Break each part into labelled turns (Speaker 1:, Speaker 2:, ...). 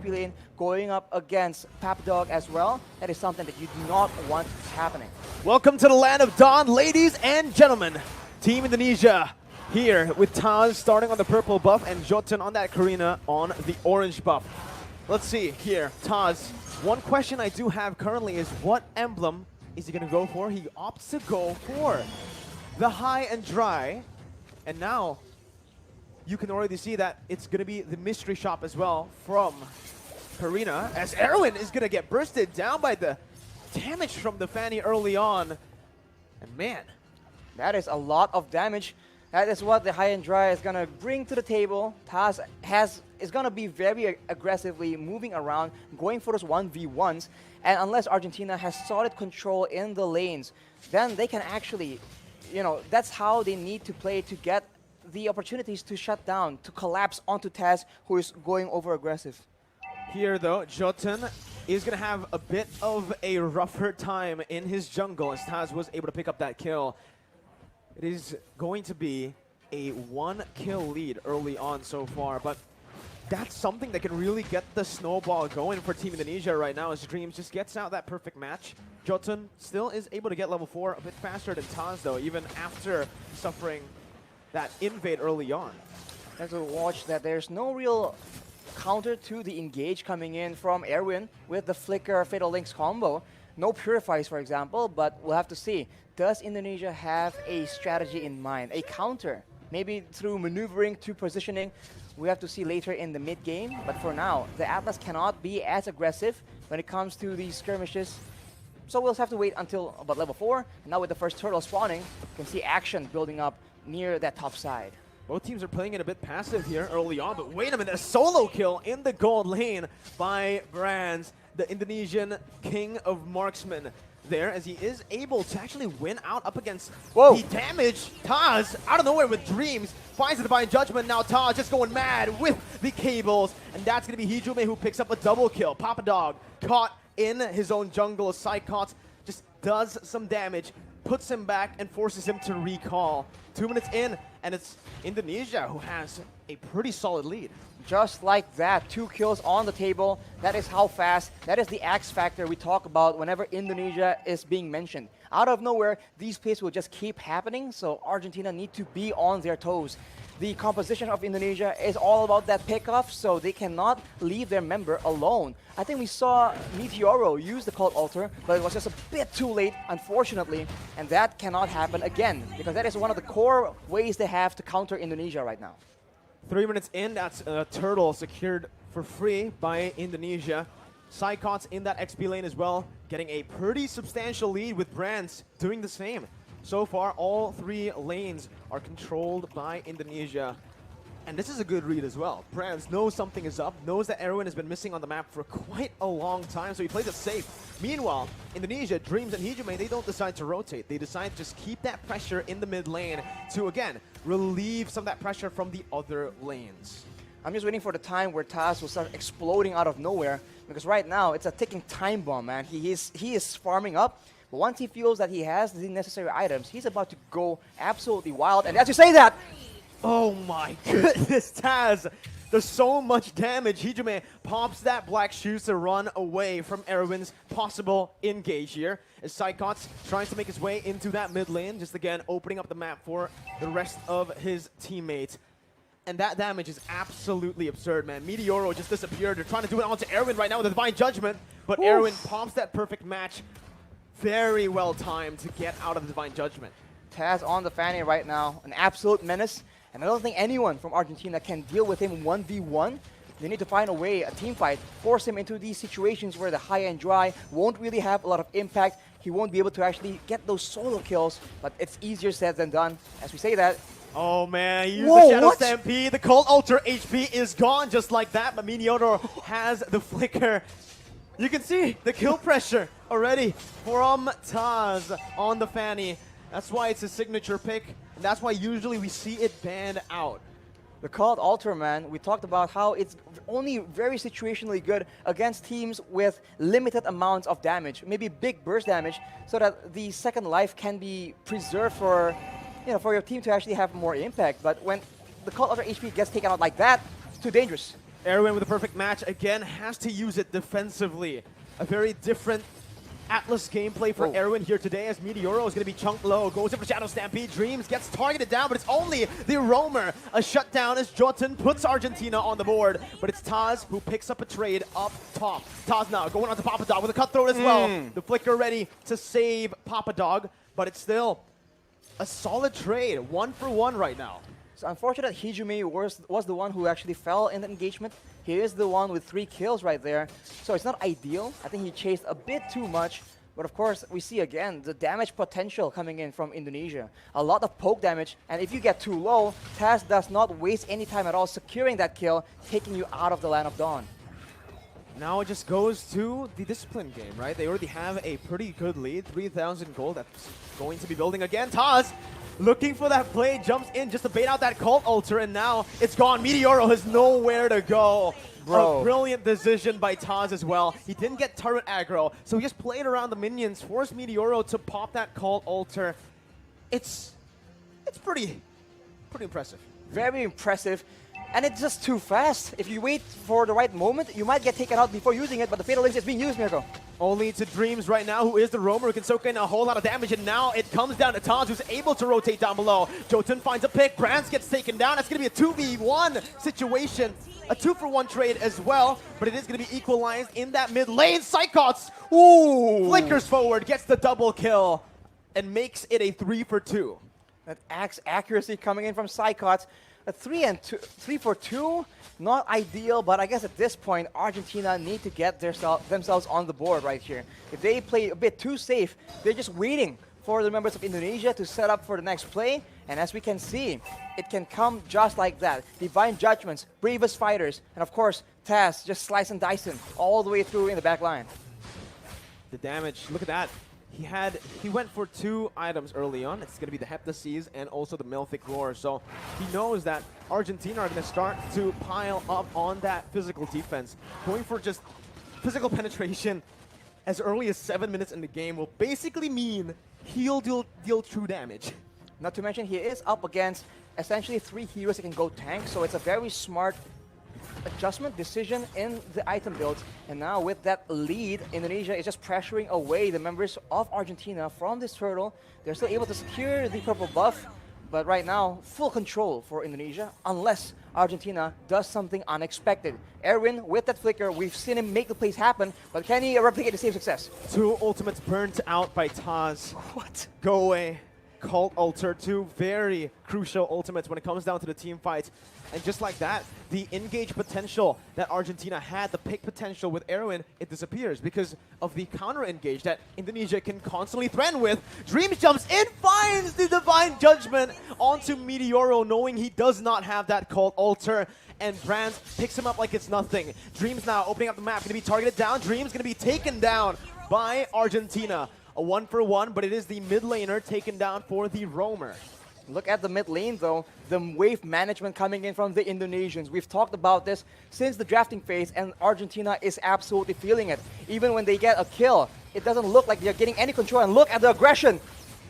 Speaker 1: HP lane going up against Papdog as well. That is something that you do not want happening.
Speaker 2: Welcome to the land of Dawn, ladies and gentlemen. Team Indonesia here with Taz starting on the purple buff and Jotun on that Karina on the orange buff. Let's see here, Taz. One question I do have currently is what emblem is he going to go for? He opts to go for the high and dry. And now you can already see that it's going to be the mystery shop as well from Karina, as Erwin is going to get bursted down by the damage from the Fanny early on. And man,
Speaker 1: that is a lot of damage. That is what the high and dry is going to bring to the table. Taz is going to be very aggressively moving around, going for those 1v1s. And unless Argentina has solid control in the lanes, then they can actually, that's how they need to play to get the opportunities to shut down, to collapse onto Taz, who is going over aggressive.
Speaker 2: Here though, Jotun is going to have a bit of a rougher time in his jungle as Taz was able to pick up that kill. It is going to be a 1-kill lead early on so far, but that's something that can really get the snowball going for Team Indonesia right now as Dreams just gets out that perfect match. Jotun still is able to get level 4 a bit faster than Taz though, even after suffering that invade early on.
Speaker 1: There's a watch that there's no real counter to the engage coming in from Erwin with the Flicker Fatal Links combo. No Purifies, for example, but we'll have to see. Does Indonesia have a strategy in mind, a counter? Maybe through maneuvering to positioning. We have to see later in the mid-game, but for now, the Atlas cannot be as aggressive when it comes to these skirmishes. So we'll have to wait until about level 4. And now with the first turtle spawning, you can see action building up near that top side.
Speaker 2: Both teams are playing it a bit passive here early on, but wait a minute, a solo kill in the gold lane by Brands, the Indonesian king of marksmen there, as he is able to actually win out up against the damage. Taz, out of nowhere with Dreams, finds the Divine Judgment. Now Taz just going mad with the cables, and that's going to be Hijume who picks up a double kill. Papa Dog caught in his own jungle. Psychots just does some damage, puts him back, and forces him to recall. 2 minutes in, and it's Indonesia who has a pretty solid lead.
Speaker 1: Just like that, 2 kills on the table. That is how fast. That is the X factor we talk about whenever Indonesia is being mentioned. Out of nowhere, these plays will just keep happening, so Argentina need to be on their toes. The composition of Indonesia is all about that pickoff, so they cannot leave their member alone. I think we saw Meteoro use the Cult Altar, but it was just a bit too late, unfortunately, and that cannot happen again, because that is one of the core ways they have to counter Indonesia right now.
Speaker 2: 3 minutes in, that's a turtle secured for free by Indonesia. Psychots in that XP lane as well, getting a pretty substantial lead with Brands doing the same. So far, all 3 lanes are controlled by Indonesia. And this is a good read as well. Brands knows something is up, knows that Erwin has been missing on the map for quite a long time, so he plays it safe. Meanwhile, Indonesia, Dreams, and Hijume, they don't decide to rotate. They decide to just keep that pressure in the mid lane to, again, relieve some of that pressure from the other lanes.
Speaker 1: I'm just waiting for the time where Taz will start exploding out of nowhere, because right now, it's a ticking time bomb, man. He is farming up, but once he feels that he has the necessary items, he's about to go absolutely wild, and as you say that,
Speaker 2: oh my goodness, Taz does so much damage. Hijume pops that black shoes to run away from Erwin's possible engage here. As Psychots tries to make his way into that mid lane, just again opening up the map for the rest of his teammates. And that damage is absolutely absurd, man. Meteoro just disappeared. They're trying to do it onto Erwin right now with the Divine Judgment, but Erwin pops that perfect match. Very well timed to get out of the Divine Judgment.
Speaker 1: Taz on the Fanny right now, an absolute menace. And I don't think anyone from Argentina can deal with him 1v1. They need to find a way, a team fight, force him into these situations where the high and dry won't really have a lot of impact. He won't be able to actually get those solo kills, but it's easier said than done. As we say that.
Speaker 2: Oh man, he used the Shadow Stampede. The Cold Altar HP is gone just like that, but Meteoro has the flicker. You can see the kill pressure already from Taz on the Fanny. That's why it's a signature pick, and that's why usually we see it banned out.
Speaker 1: The Cult Altar, man, we talked about how it's only very situationally good against teams with limited amounts of damage, maybe big burst damage, so that the second life can be preserved for, your team to actually have more impact. But when the Cult Altar HP gets taken out like that, it's too dangerous.
Speaker 2: Erwin with a perfect match again has to use it defensively. A very different Atlas gameplay for Erwin here today as Meteoro is going to be chunked low. Goes in for Shadow Stampede. Dreams gets targeted down, but it's only the roamer. A shutdown as Jotun puts Argentina on the board. But it's Taz who picks up a trade up top. Taz now going on to Papa Dog with a cutthroat as well. The flicker ready to save Papa Dog, but it's still a solid trade. 1-for-1 right now.
Speaker 1: It's unfortunate Hijumi was the one who actually fell in the engagement. He is the one with 3 kills right there. So it's not ideal. I think he chased a bit too much. But of course, we see again the damage potential coming in from Indonesia. A lot of poke damage. And if you get too low, Taz does not waste any time at all securing that kill, taking you out of the Land of Dawn.
Speaker 2: Now it just goes to the discipline game, right? They already have a pretty good lead. 3,000 gold. That's going to be building again. Taz looking for that play, jumps in just to bait out that Cult Altar, and now it's gone. Meteoro has nowhere to go.
Speaker 1: Bro.
Speaker 2: A brilliant decision by Taz as well. He didn't get turret aggro, so he just played around the minions, forced Meteoro to pop that Cult Altar. It's pretty impressive.
Speaker 1: Very impressive. And it's just too fast. If you wait for the right moment, you might get taken out before using it, but the Fatal Links is being used, Mirko.
Speaker 2: Only to Dreams right now, who is the roamer, who can soak in a whole lot of damage, and now it comes down to Taz, who's able to rotate down below. Jotun finds a pick, Brands gets taken down. That's going to be a 2v1 situation. A 2-for-1 trade as well, but it is going to be equalized in that mid lane. Psychots, flickers forward, gets the double kill, and makes it a 3-for-2.
Speaker 1: That axe accuracy coming in from Psychots. A 3-for-2, not ideal, but I guess at this point, Argentina need to get themselves on the board right here. If they play a bit too safe, they're just waiting for the members of Indonesia to set up for the next play. And as we can see, it can come just like that. Divine Judgments, bravest fighters, and of course, Taz just slice and dice him all the way through in the back line.
Speaker 2: The damage, look at that. He went for 2 items early on. It's going to be the Heptaseas and also the Melphic Roar. So he knows that Argentina are going to start to pile up on that physical defense. Going for just physical penetration as early as 7 minutes in the game will basically mean he'll deal true damage.
Speaker 1: Not to mention, he is up against essentially 3 heroes that can go tank, so it's a very smart adjustment decision in the item builds. And now with that lead, Indonesia is just pressuring away the members of Argentina from this turtle. They're still able to secure the purple buff, but right now, full control for Indonesia, unless Argentina does something unexpected. Erwin, with that flicker, we've seen him make the plays happen, but can he replicate the same success?
Speaker 2: 2 ultimates burnt out by Taz.
Speaker 1: What?
Speaker 2: Go away. Cult Altar, 2 very crucial ultimates when it comes down to the team fight. And just like that, the engage potential that Argentina had, the pick potential with Erwin, it disappears because of the counter engage that Indonesia can constantly threaten with. Dreams jumps in, finds the Divine Judgment onto Meteoro, knowing he does not have that Cult Altar. And Brands picks him up like it's nothing. Dreams now opening up the map, going to be targeted down. Dreams going to be taken down by Argentina. A 1-for-1, but it is the mid laner taken down for the roamer.
Speaker 1: Look at the mid lane though, the wave management coming in from the Indonesians. We've talked about this since the drafting phase, and Argentina is absolutely feeling it. Even when they get a kill, it doesn't look like they're getting any control, and look at the aggression.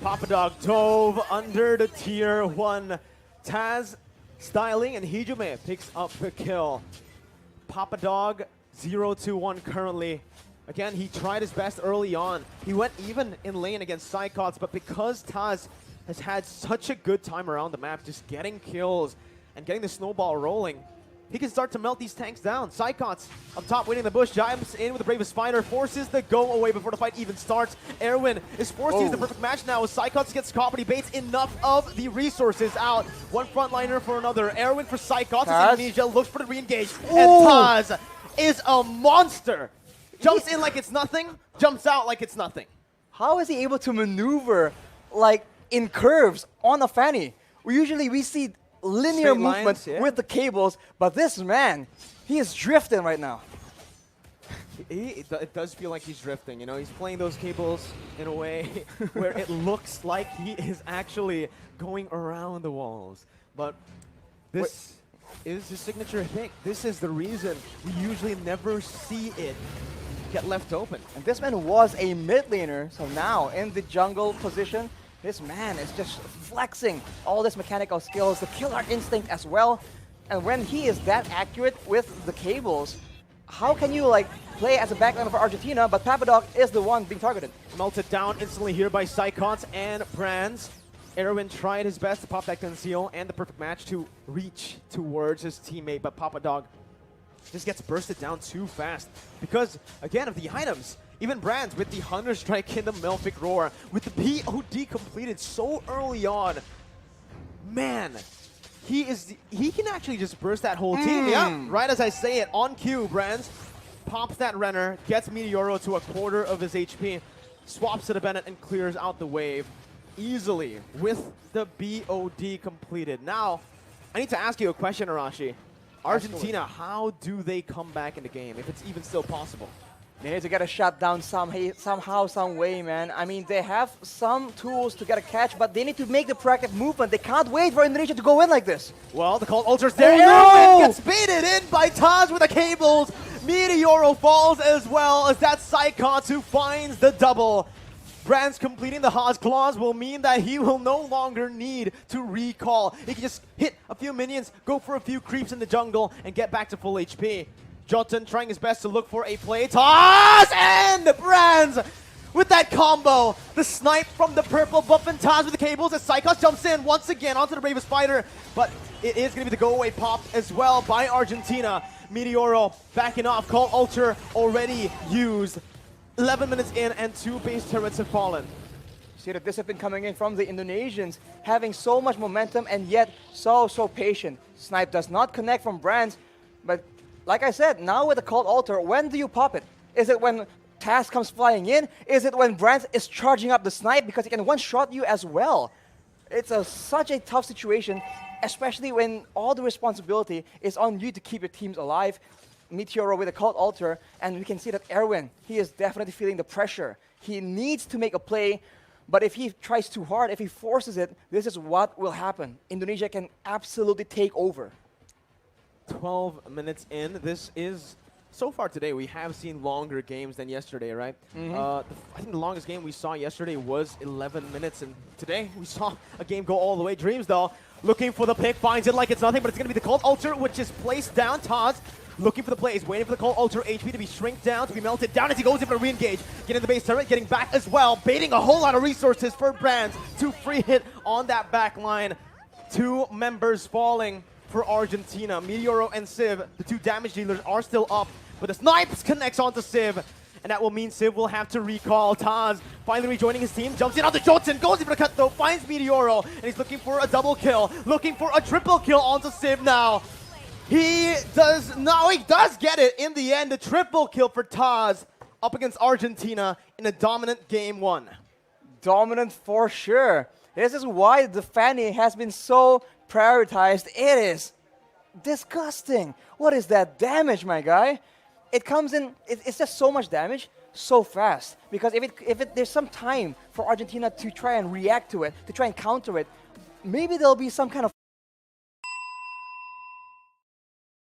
Speaker 2: Papa Dog dove under the tier 1. Taz styling, and Hijime picks up the kill. Papa Dog 0-1 currently. Again, he tried his best early on. He went even in lane against Psychots, but because Taz has had such a good time around the map, just getting kills and getting the snowball rolling, he can start to melt these tanks down. Psychots up top waiting in the bush, jumps in with the bravest fighter, forces the go away before the fight even starts. Erwin is forced to use the perfect match now as Psychots gets caught, but he baits enough of the resources out. One frontliner for another. Erwin for Psychots as Indonesia looks for the re-engage, and Taz is a monster. Jumps in like it's nothing, jumps out like it's nothing.
Speaker 1: How is he able to maneuver like in curves on a Fanny? Usually we see linear movement with the cables, but this man, he is drifting right now.
Speaker 2: It does feel like he's drifting, you know, he's playing those cables in a way where it looks like he is actually going around the walls. But this is his signature thing. This is the reason we usually never see it get left open.
Speaker 1: And this man was a mid laner, so now in the jungle position, this man is just flexing all this mechanical skills, the killer instinct as well. And when he is that accurate with the cables, how can you like play as a backliner for Argentina, but Papadog is the one being targeted?
Speaker 2: Melted down instantly here by Psychons and Brands. Erwin tried his best to pop that conceal and the perfect match to reach towards his teammate, but Papadog just gets bursted down too fast because, again, of the items. Even Brands with the Hunter Strike in the Melfic Roar, with the POD completed so early on. Man, he can actually just burst that whole team. Yeah, right as I say it, on cue, Brands pops that Renner, gets Meteoro to a quarter of his HP, swaps to the Bennett and clears out the wave easily with the BOD completed. Now, I need to ask you a question, Arashi. Argentina, how do they come back in the game, if it's even still possible?
Speaker 1: They need to get a shut down somehow, some way, man. I mean, they have some tools to get a catch, but they need to make the proactive movement. They can't wait for Indonesia to go in like this.
Speaker 2: Well, the Cold Ultra's there.
Speaker 1: Oh,
Speaker 2: Erwin gets baited in by Taj with the cables. Meteoro falls as well as that Psychons who finds the double. Brands completing the Haas claws will mean that he will no longer need to recall. He can just hit a few minions, go for a few creeps in the jungle, and get back to full HP. Jotun trying his best to look for a play. Toss and Brands with that combo. The snipe from the purple buff and Taz with the cables as Psychos jumps in once again onto the Bravest Fighter. But it is going to be the go-away pop as well by Argentina. Meteoro backing off. Call Ultra already used. 11 minutes in and 2 base turrets have fallen.
Speaker 1: See the discipline coming in from the Indonesians, having so much momentum and yet so patient. Snipe does not connect from Brands, but like I said, now with the Cold Altar, when do you pop it? Is it when Taz comes flying in? Is it when Brands is charging up the Snipe because he can one-shot you as well? It's such a tough situation, especially when all the responsibility is on you to keep your teams alive. Meteoro with a Cold Altar, and we can see that Erwin, he is definitely feeling the pressure. He needs to make a play, but if he tries too hard, if he forces it, this is what will happen. Indonesia can absolutely take over.
Speaker 2: 12 minutes in. This is, so far today, we have seen longer games than yesterday, right? I think the longest game we saw yesterday was 11 minutes, and today we saw a game go all the way. Dreams, though, looking for the pick, finds it like it's nothing, but it's going to be the Cold Ultra, which is placed down. Taz looking for the plays, waiting for the Cold Ultra HP to be shrink down, to be melted down as he goes in for a re-engage. Getting the base turret, getting back as well, baiting a whole lot of resources for Brands to free hit on that back line. 2 members falling for Argentina. Meteoro and Civ, the 2 damage dealers, are still up, but the Snipes connects onto Civ, and that will mean Civ will have to recall. Taz finally rejoining his team, jumps in onto Jotun, goes in for the cut though, finds Meteoro, and he's looking for a double kill, looking for a triple kill onto Civ now. He does get it in the end. A triple kill for Taz up against Argentina in a dominant game 1.
Speaker 1: Dominant for sure. This is why the Fanny has been so prioritized. It is disgusting. What is that damage, my guy? It comes in, it's just so much damage so fast. Because if there's some time for Argentina to try and react to it, to try and counter it, maybe there'll be some kind of